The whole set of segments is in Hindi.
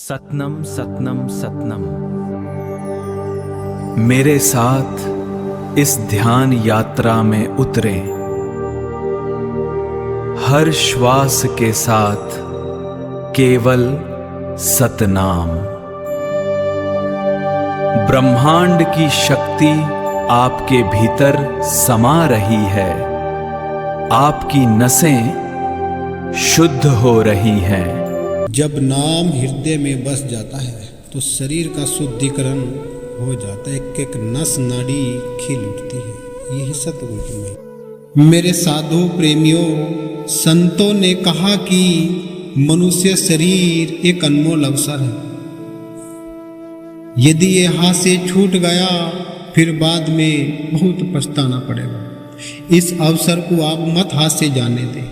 सतनम सतनम सतनम। मेरे साथ इस ध्यान यात्रा में उतरे, हर श्वास के साथ केवल सतनाम। ब्रह्मांड की शक्ति आपके भीतर समा रही है, आपकी नसें शुद्ध हो रही हैं। जब नाम हृदय में बस जाता है तो शरीर का शुद्धिकरण हो जाता है, एक एक नस नाड़ी खिल उठती है। यही सतगुरु की महिमा। मेरे साधु प्रेमियों, संतों ने कहा कि मनुष्य शरीर एक अनमोल अवसर है। यदि ये हाथ से छूट गया फिर बाद में बहुत पछताना पड़ेगा। इस अवसर को आप मत हाथ से जाने दें।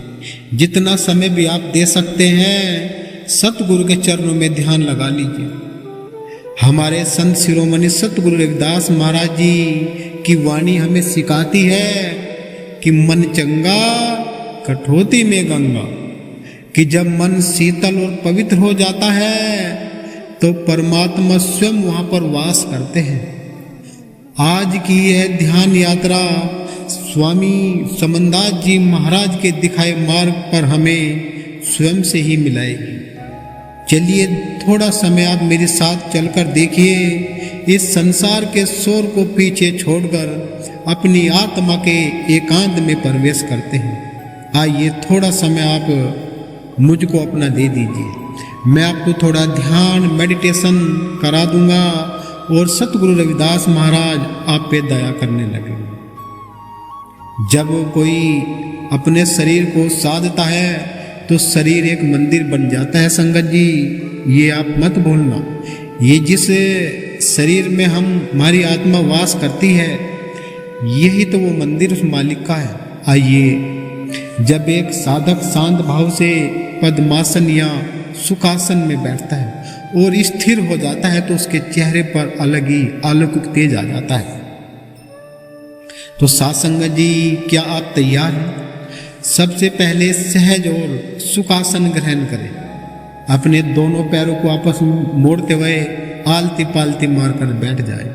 जितना समय भी आप दे सकते हैं सतगुरु के चरणों में ध्यान लगा लीजिए। हमारे संत शिरोमणि सतगुरु रविदास महाराज जी की वाणी हमें सिखाती है कि मन चंगा कठौती में गंगा, कि जब मन शीतल और पवित्र हो जाता है तो परमात्मा स्वयं वहां पर वास करते हैं। आज की यह ध्यान यात्रा स्वामी समनदास जी महाराज के दिखाए मार्ग पर हमें स्वयं से ही मिलाएगी। चलिए थोड़ा समय आप मेरे साथ चलकर देखिए। इस संसार के शोर को पीछे छोड़कर अपनी आत्मा के एकांत में प्रवेश करते हैं। आइए थोड़ा समय आप मुझको अपना दे दीजिए। मैं आपको थोड़ा ध्यान मेडिटेशन करा दूंगा और सतगुरु रविदास महाराज आप पे दया करने लगेंगे। जब कोई अपने शरीर को साधता है तो शरीर एक मंदिर बन जाता है। संगत जी, ये आप मत भूलना। ये जिस शरीर में हमारी आत्मा वास करती है, यही तो वो मंदिर उस मालिक का है। आइए, जब एक साधक शांत भाव से पद्मासन या सुखासन में बैठता है और स्थिर हो जाता है तो उसके चेहरे पर अलग ही अलौकिक तेज आ जाता है। तो साथ संगत जी, क्या आप तैयार हैं? सबसे पहले सहज और सुखासन ग्रहण करें। अपने दोनों पैरों को आपस में मोड़ते हुए आलती पालती मारकर बैठ जाए।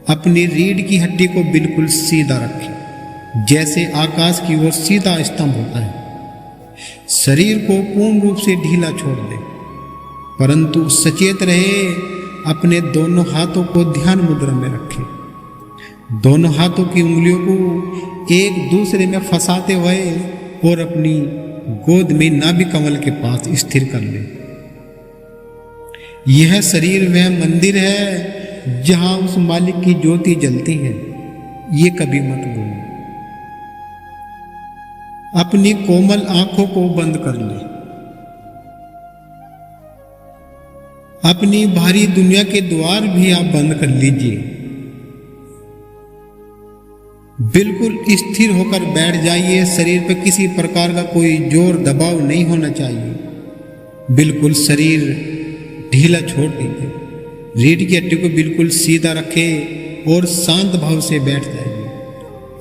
अपनी रीढ़ की हड्डी को बिल्कुल सीधा रखें, जैसे आकाश की ओर सीधा स्तंभ होता है। शरीर को पूर्ण रूप से ढीला छोड़ दें, परंतु सचेत रहे। अपने दोनों हाथों को ध्यान मुद्रा में रखें। दोनों हाथों की उंगलियों को एक दूसरे में फंसाते हुए और अपनी गोद में नाभि कमल के पास स्थिर कर लें। यह शरीर वह मंदिर है जहां उस मालिक की ज्योति जलती है। ये कभी मत भूलें। अपनी कोमल आंखों को बंद कर लें। अपनी भारी दुनिया के द्वार भी आप बंद कर लीजिए। बिल्कुल स्थिर होकर बैठ जाइए। शरीर पर किसी प्रकार का कोई जोर दबाव नहीं होना चाहिए। बिल्कुल शरीर ढीला छोड़ दीजिए। रीढ़ की हड्डी को बिल्कुल सीधा रखें और शांत भाव से बैठ जाइए।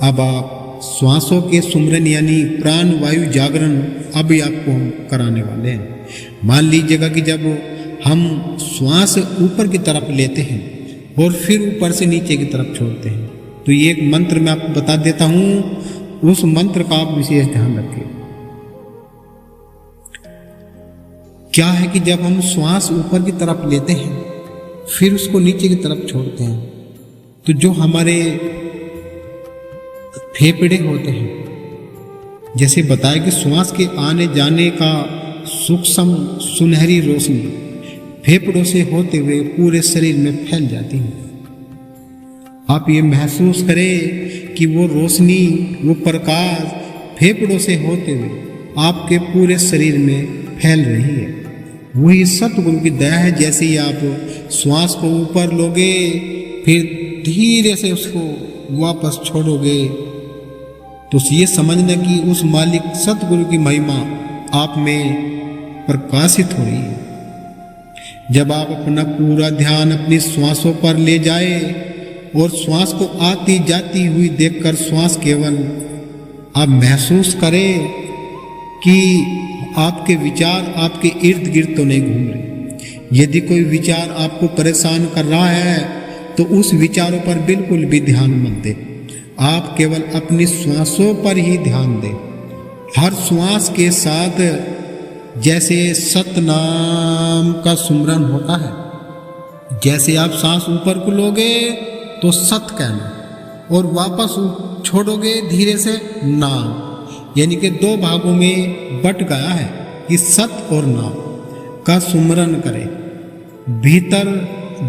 अब आप श्वासों के सुमरन यानी प्राण वायु जागरण अभी आपको हम कराने वाले हैं। मान लीजिएगा कि जब हम श्वास ऊपर की तरफ लेते हैं और फिर ऊपर से नीचे की तरफ छोड़ते हैं, तो ये एक मंत्र मैं आपको बता देता हूं। उस मंत्र का आप विशेष ध्यान रखें। क्या है कि जब हम श्वास ऊपर की तरफ लेते हैं फिर उसको नीचे की तरफ छोड़ते हैं, तो जो हमारे फेफड़े होते हैं, जैसे बताया कि श्वास के आने जाने का सूक्ष्म सुनहरी रोशनी फेफड़ों से होते हुए पूरे शरीर में फैल जाती है। आप ये महसूस करें कि वो रोशनी, वो प्रकाश फेफड़ों से होते हुए आपके पूरे शरीर में फैल रही है। वही सतगुरु की दया है। जैसे ही आप श्वास को ऊपर लोगे फिर धीरे से उसको वापस छोड़ोगे, तो ये समझना कि उस मालिक सतगुरु की महिमा आप में प्रकाशित हो रही है। जब आप अपना पूरा ध्यान अपनी श्वासों पर ले जाए और श्वास को आती जाती हुई देखकर श्वास केवल आप महसूस करें कि आपके विचार आपके इर्द गिर्द तो नहीं घूम रहे, यदि कोई विचार आपको परेशान कर रहा है तो उस विचारों पर बिल्कुल भी ध्यान मत दें। आप केवल अपनी श्वासों पर ही ध्यान दें। हर श्वास के साथ जैसे सतनाम का सुमरन होता है, जैसे आप सांस ऊपर को लोगे तो सत कहना और वापस छोड़ोगे धीरे से नाम, यानी कि दो भागों में बट गया है कि सत और नाम का सुमरन करें। भीतर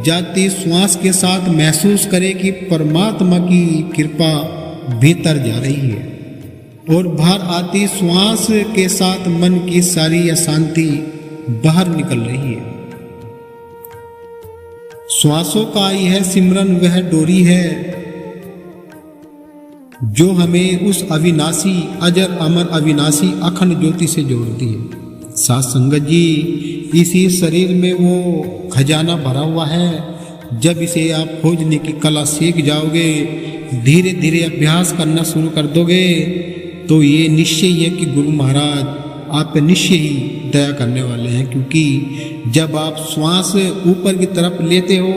जाती श्वास के साथ महसूस करें कि परमात्मा की कृपा भीतर जा रही है और बाहर आती श्वास के साथ मन की सारी अशांति बाहर निकल रही है। श्वासों का यह सिमरन वह डोरी है जो हमें उस अविनाशी अजर अमर अविनाशी अखंड ज्योति से जोड़ती है। साथ संगत जी, इसी शरीर में वो खजाना भरा हुआ है। जब इसे आप खोजने की कला सीख जाओगे, धीरे धीरे अभ्यास करना शुरू कर दोगे, तो ये निश्चय है कि गुरु महाराज आप पे निश्चय ही दया करने वाले हैं। क्योंकि जब आप श्वास ऊपर की तरफ लेते हो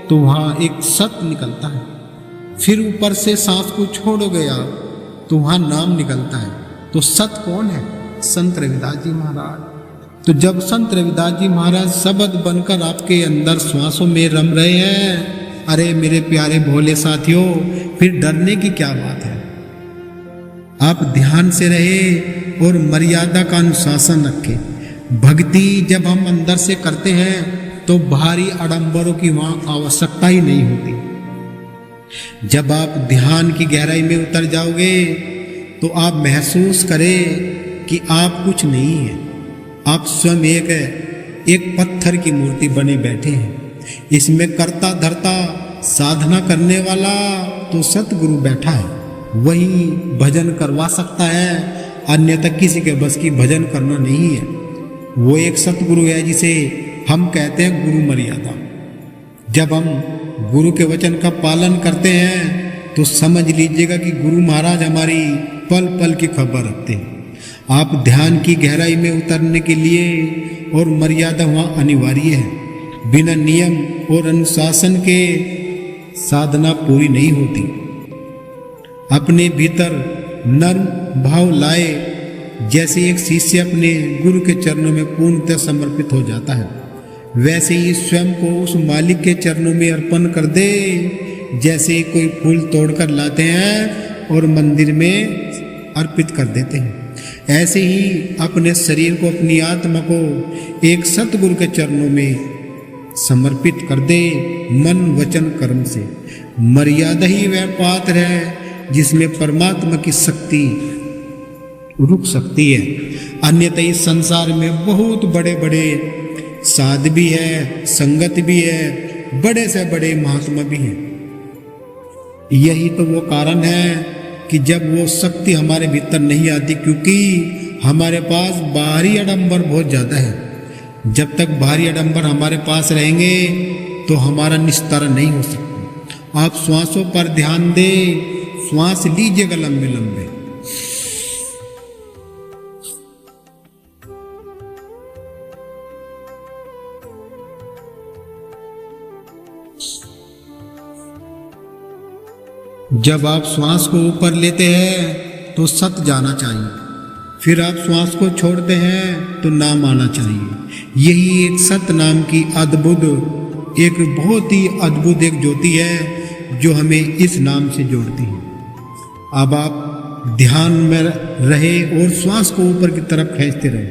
तो वहाँ एक सत निकलता है, फिर ऊपर से सांस को छोड़ोगे आप तो वहाँ नाम निकलता है। तो सत कौन है? संत रविदास जी महाराज। तो जब संत रविदास जी महाराज शब्द बनकर आपके अंदर श्वासों में रम रहे हैं, अरे मेरे प्यारे भोले साथियों, फिर डरने की क्या बात है। आप ध्यान से रहे और मर्यादा का अनुशासन रखें। भक्ति जब हम अंदर से करते हैं तो बाहरी आडंबरों की वहां आवश्यकता ही नहीं होती। जब आप ध्यान की गहराई में उतर जाओगे तो आप महसूस करें कि आप कुछ नहीं है, आप स्वयं एक पत्थर की मूर्ति बने बैठे हैं। इसमें करता धरता साधना करने वाला तो सतगुरु बैठा है, वही भजन करवा सकता है, अन्यथा किसी के बस की भजन करना नहीं है। वो एक सतगुरु है जिसे हम कहते हैं गुरु मर्यादा। जब हम गुरु के वचन का पालन करते हैं तो समझ लीजिएगा कि गुरु महाराज हमारी पल पल की खबर रखते हैं। आप ध्यान की गहराई में उतरने के लिए और मर्यादा वहाँ अनिवार्य है। बिना नियम और अनुशासन के साधना पूरी नहीं होती। अपने भीतर नर्म भाव लाए, जैसे एक शिष्य अपने गुरु के चरणों में पूर्णतः समर्पित हो जाता है, वैसे ही स्वयं को उस मालिक के चरणों में अर्पण कर दे, जैसे कोई फूल तोड़कर लाते हैं और मंदिर में अर्पित कर देते हैं। ऐसे ही अपने शरीर को, अपनी आत्मा को एक सतगुरु के चरणों में समर्पित कर दे, मन वचन कर्म से। मर्यादा ही वह पात्र है जिसमें परमात्मा की शक्ति रुक सकती है। अन्यथा इस संसार में बहुत बड़े बड़े साध भी है, संगत भी है, बड़े से बड़े महात्मा भी हैं। यही तो वो कारण है कि जब वो शक्ति हमारे भीतर नहीं आती, क्योंकि हमारे पास बाहरी आडंबर बहुत ज़्यादा है। जब तक बाहरी आडंबर हमारे पास रहेंगे तो हमारा निस्तारण नहीं हो सकता। आप श्वासों पर ध्यान दें, श्वास लीजिएगा लंबे लंबे। जब आप श्वास को ऊपर लेते हैं तो सत जाना चाहिए, फिर आप श्वास को छोड़ते हैं तो नाम आना चाहिए। यही एक सत नाम की अद्भुत, एक बहुत ही अद्भुत एक ज्योति है जो हमें इस नाम से जोड़ती है। अब आप ध्यान में रहे और श्वास को ऊपर की तरफ खींचते रहे।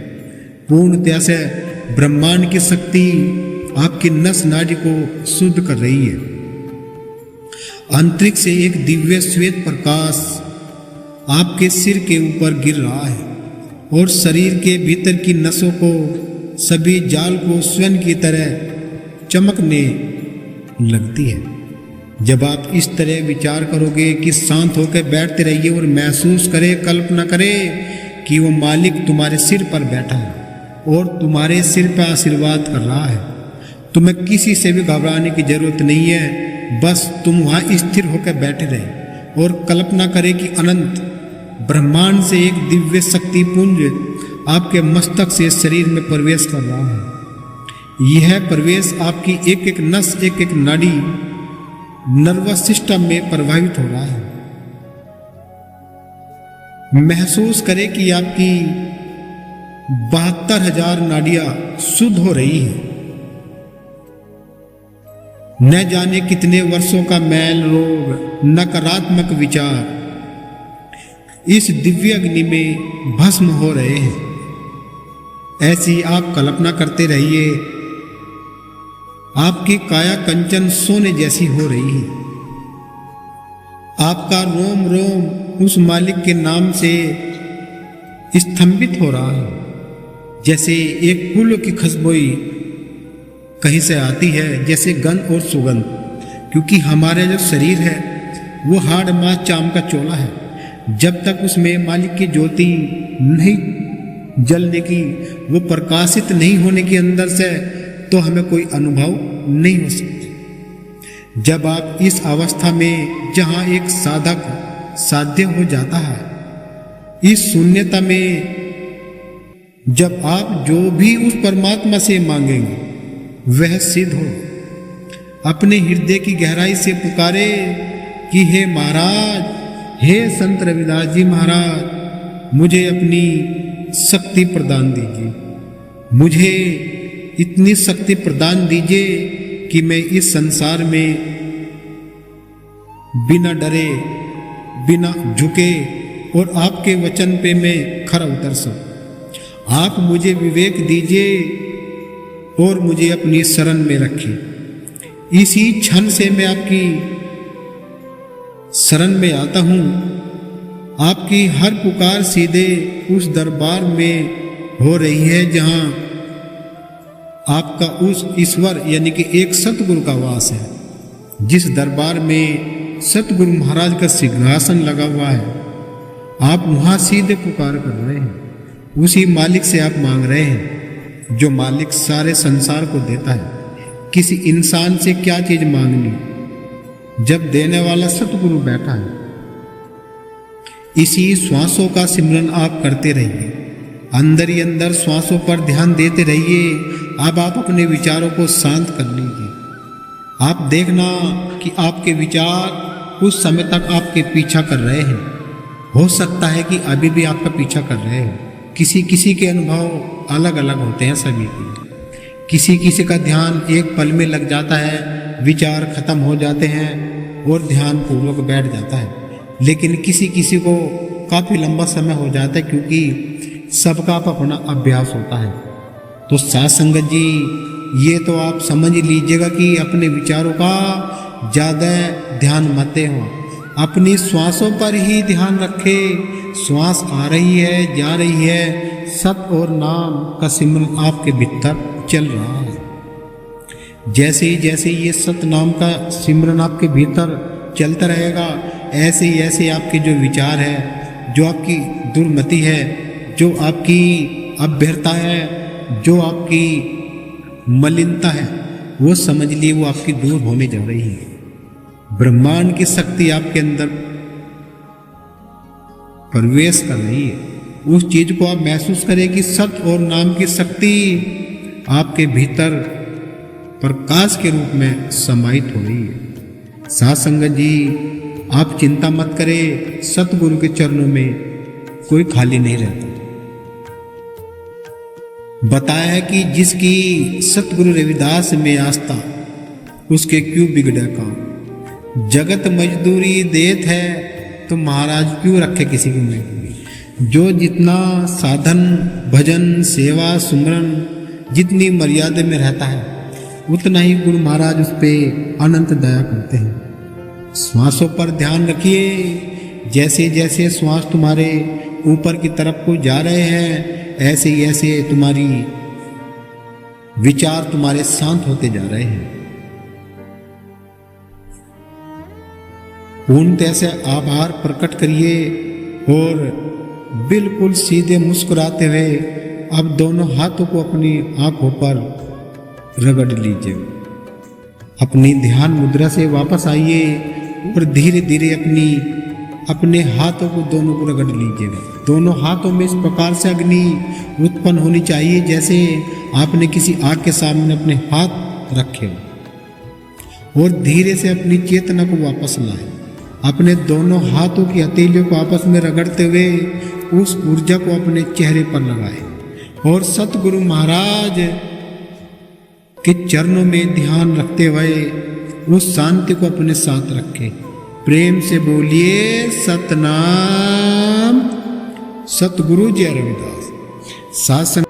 पूर्णतया से ब्रह्मांड की शक्ति आपकी नस नाड़ी को शुद्ध कर रही है। अंतरिक्ष से एक दिव्य श्वेत प्रकाश आपके सिर के ऊपर गिर रहा है और शरीर के भीतर की नसों को, सभी जाल को स्वर्ण की तरह चमकने लगती है। जब आप इस तरह विचार करोगे कि शांत होकर बैठते रहिए और महसूस करें, कल्पना करें कि वो मालिक तुम्हारे सिर पर बैठा है और तुम्हारे सिर पर आशीर्वाद कर रहा है। तुम्हें किसी से भी घबराने की जरूरत नहीं है, बस तुम वहाँ स्थिर होकर बैठे रहे और कल्पना करें कि अनंत ब्रह्मांड से एक दिव्य शक्ति पुंज आपके मस्तक से शरीर में प्रवेश कर रहा है। यह प्रवेश आपकी एक एक नस, एक एक नाड़ी, नर्वस सिस्टम में प्रभावित हो रहा है। महसूस करें कि आपकी 72,000 नाड़ियां शुद्ध हो रही हैं। न जाने कितने वर्षों का मैल रोग, नकारात्मक विचार इस दिव्य अग्नि में भस्म हो रहे हैं। ऐसी आप कल्पना करते रहिए, आपकी काया कंचन सोने जैसी हो रही है। आपका रोम रोम उस मालिक के नाम से स्तंभित हो रहा है, जैसे एक फूलों की खुशबोई कहीं से आती है, जैसे गंध और सुगंध। क्योंकि हमारे जो शरीर है वो हाड़ मांस चाम का चोला है। जब तक उसमें मालिक की ज्योति नहीं जलने की, वो प्रकाशित नहीं होने की अंदर से, तो हमें कोई अनुभव नहीं हो सकता। जब आप इस अवस्था में जहां एक साधक साध्य हो जाता है, इस शून्यता में जब आप जो भी उस परमात्मा से मांगेंगे वह सिद्ध हो। अपने हृदय की गहराई से पुकारे कि हे महाराज, हे संत रविदास जी महाराज, मुझे अपनी शक्ति प्रदान दीजिए। मुझे इतनी शक्ति प्रदान दीजिए कि मैं इस संसार में बिना डरे, बिना झुके और आपके वचन पे मैं खरा उतर सकूं। आप मुझे विवेक दीजिए और मुझे अपनी शरण में रखिए। इसी क्षण से मैं आपकी शरण में आता हूं। आपकी हर पुकार सीधे उस दरबार में हो रही है जहां आपका उस ईश्वर यानी कि एक सतगुरु का वास है। जिस दरबार में सतगुरु महाराज का सिंहासन लगा हुआ है, आप वहां सीधे पुकार कर रहे हैं। उसी मालिक से आप मांग रहे हैं जो मालिक सारे संसार को देता है। किसी इंसान से क्या चीज मांगनी जब देने वाला सतगुरु बैठा है। इसी श्वासों का सिमरन आप करते रहिए, अंदर ही अंदर श्वासों पर ध्यान देते रहिए। अब आप अपने विचारों को शांत कर लीजिए। आप देखना कि आपके विचार उस समय तक आपके पीछा कर रहे हैं। हो सकता है कि अभी भी आपका पीछा कर रहे हैं। किसी किसी के अनुभव अलग अलग होते हैं सभी के। किसी किसी का ध्यान एक पल में लग जाता है, विचार खत्म हो जाते हैं और ध्यान पूर्वक बैठ जाता है। लेकिन किसी किसी को काफ़ी लंबा समय हो जाता है, क्योंकि सबका अपना अभ्यास होता है। तो साथ संगत जी, ये तो आप समझ लीजिएगा कि अपने विचारों का ज़्यादा ध्यान मत हो। अपनी श्वासों पर ही ध्यान रखें। श्वास आ रही है, जा रही है, सत और नाम का सिमरन आपके भीतर चल रहा है। जैसे ही ये सत नाम का सिमरन आपके भीतर चलता रहेगा, ऐसे ही ऐसे आपके जो विचार है, जो आपकी दुर्मति है, जो आपकी अभ्यर्था है, जो आपकी मलिनता है, वो समझ लिए वो आपकी दूर होने जा रही है। ब्रह्मांड की शक्ति आपके अंदर प्रवेश कर रही है। उस चीज को आप महसूस करें कि सत और नाम की शक्ति आपके भीतर प्रकाश के रूप में समाहित हो रही है। साथ संगत जी, आप चिंता मत करें, सतगुरु के चरणों में कोई खाली नहीं रहता। बताया है कि जिसकी सतगुरु रविदास में आस्था, उसके क्यों बिगड़ा काम। जगत मजदूरी देत है तो महाराज क्यों रखे किसी की मजदूरी। जो जितना साधन, भजन, सेवा, सुमरन जितनी मर्यादा में रहता है, उतना ही गुरु महाराज उस पर अनंत दया करते हैं। श्वासों पर ध्यान रखिए। जैसे जैसे श्वास तुम्हारे ऊपर की तरफ को जा रहे हैं, ऐसे ही ऐसे तुम्हारी विचार तुम्हारे शांत होते जा रहे हैं। पूर्णतः से आभार प्रकट करिए और बिल्कुल सीधे मुस्कुराते हुए अब दोनों हाथों को अपनी आंखों पर रगड़ लीजिए। अपनी ध्यान मुद्रा से वापस आइए और धीरे धीरे अपने हाथों को दोनों को रगड़ लीजिएगा। दोनों हाथों में इस प्रकार से अग्नि उत्पन्न होनी चाहिए जैसे आपने किसी आग के सामने अपने हाथ रखे हो और धीरे से अपनी चेतना को वापस लाए। अपने दोनों हाथों की हथेलियों को आपस में रगड़ते हुए उस ऊर्जा को अपने चेहरे पर लगाए और सतगुरु महाराज के चरणों में ध्यान रखते हुए उस शांति को अपने साथ रखे। प्रेम से बोलिए सतनाम। सतगुरु जय रविदास। सासन